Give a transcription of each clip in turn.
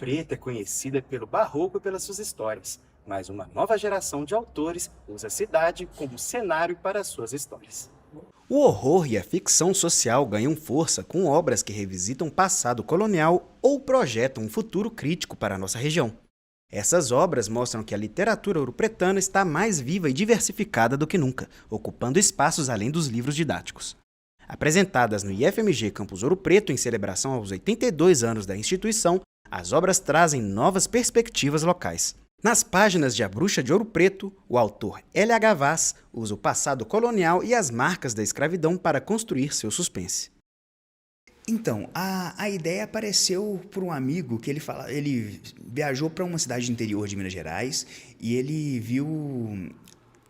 Preto é conhecida pelo barroco e pelas suas histórias, mas uma nova geração de autores usa a cidade como cenário para suas histórias. O horror e a ficção social ganham força com obras que revisitam o passado colonial ou projetam um futuro crítico para a nossa região. Essas obras mostram que a literatura ouropretana está mais viva e diversificada do que nunca, ocupando espaços além dos livros didáticos. Apresentadas no IFMG Campus Ouro Preto em celebração aos 82 anos da instituição, as obras trazem novas perspectivas locais. Nas páginas de A Bruxa de Ouro Preto, o autor L.H. Vaz usa o passado colonial e as marcas da escravidão para construir seu suspense. Então, a ideia apareceu por um amigo que ele viajou para uma cidade do interior de Minas Gerais e ele viu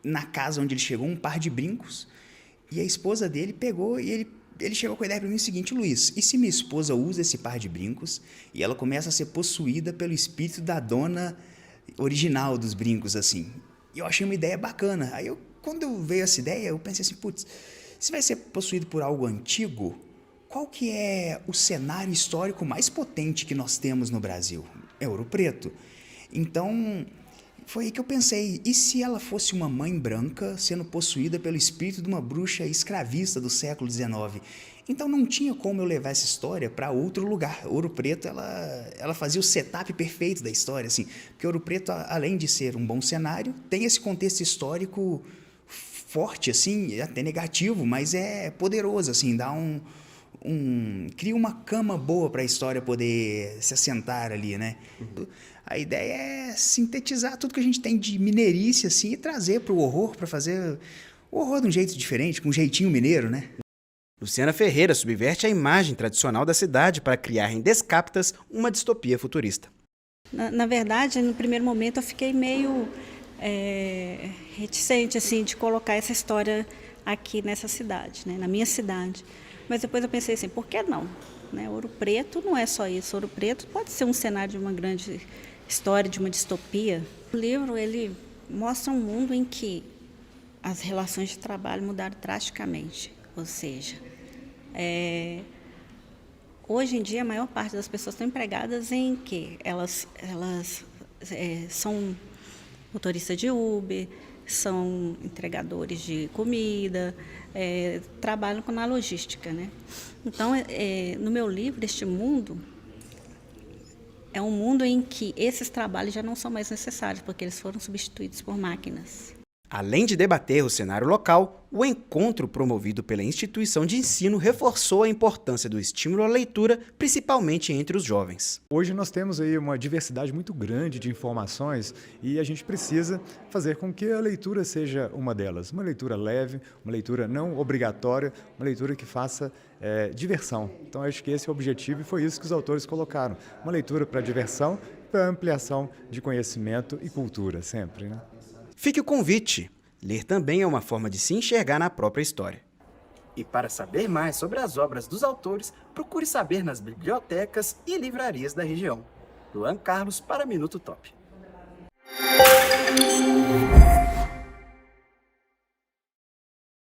na casa onde ele chegou um par de brincos e a esposa dele pegou e ele chegou com a ideia para mim o seguinte: Luiz, e se minha esposa usa esse par de brincos e ela começa a ser possuída pelo espírito da dona original dos brincos, assim? E eu achei uma ideia bacana. Aí quando veio essa ideia, eu pensei assim, putz, se vai ser possuído por algo antigo, qual que é o cenário histórico mais potente que nós temos no Brasil? É Ouro Preto. Então, foi aí que eu pensei, e se ela fosse uma mãe branca sendo possuída pelo espírito de uma bruxa escravista do século XIX? Então não tinha como eu levar essa história para outro lugar. Ouro Preto, ela fazia o setup perfeito da história, assim, porque Ouro Preto, além de ser um bom cenário, tem esse contexto histórico forte, assim, até negativo, mas é poderoso, assim, dá cria uma cama boa para a história poder se assentar ali, né? A ideia é sintetizar tudo que a gente tem de mineirice, assim, e trazer para o horror, para fazer o horror de um jeito diferente, com um jeitinho mineiro, né? Luciana Ferreira subverte a imagem tradicional da cidade para criar em Descaptas uma distopia futurista. Na verdade, no primeiro momento eu fiquei meio reticente assim, de colocar essa história aqui nessa cidade, né, na minha cidade. Mas depois eu pensei assim, por que não? Né? Ouro Preto não é só isso. Ouro Preto pode ser um cenário de uma grande história, de uma distopia. O livro ele mostra um mundo em que as relações de trabalho mudaram drasticamente. Ou seja, hoje em dia a maior parte das pessoas estão empregadas em que elas são motoristas de Uber, são entregadores de comida, trabalham na logística, né? Então, no meu livro, este mundo é um mundo em que esses trabalhos já não são mais necessários, porque eles foram substituídos por máquinas. Além de debater o cenário local, o encontro promovido pela instituição de ensino reforçou a importância do estímulo à leitura, principalmente entre os jovens. Hoje nós temos aí uma diversidade muito grande de informações e a gente precisa fazer com que a leitura seja uma delas. Uma leitura leve, uma leitura não obrigatória, uma leitura que faça diversão. Então acho que esse é o objetivo e foi isso que os autores colocaram. Uma leitura para diversão, para ampliação de conhecimento e cultura sempre, né? Fique o convite. Ler também é uma forma de se enxergar na própria história. E para saber mais sobre as obras dos autores, procure saber nas bibliotecas e livrarias da região. Luan Carlos para Minuto Top.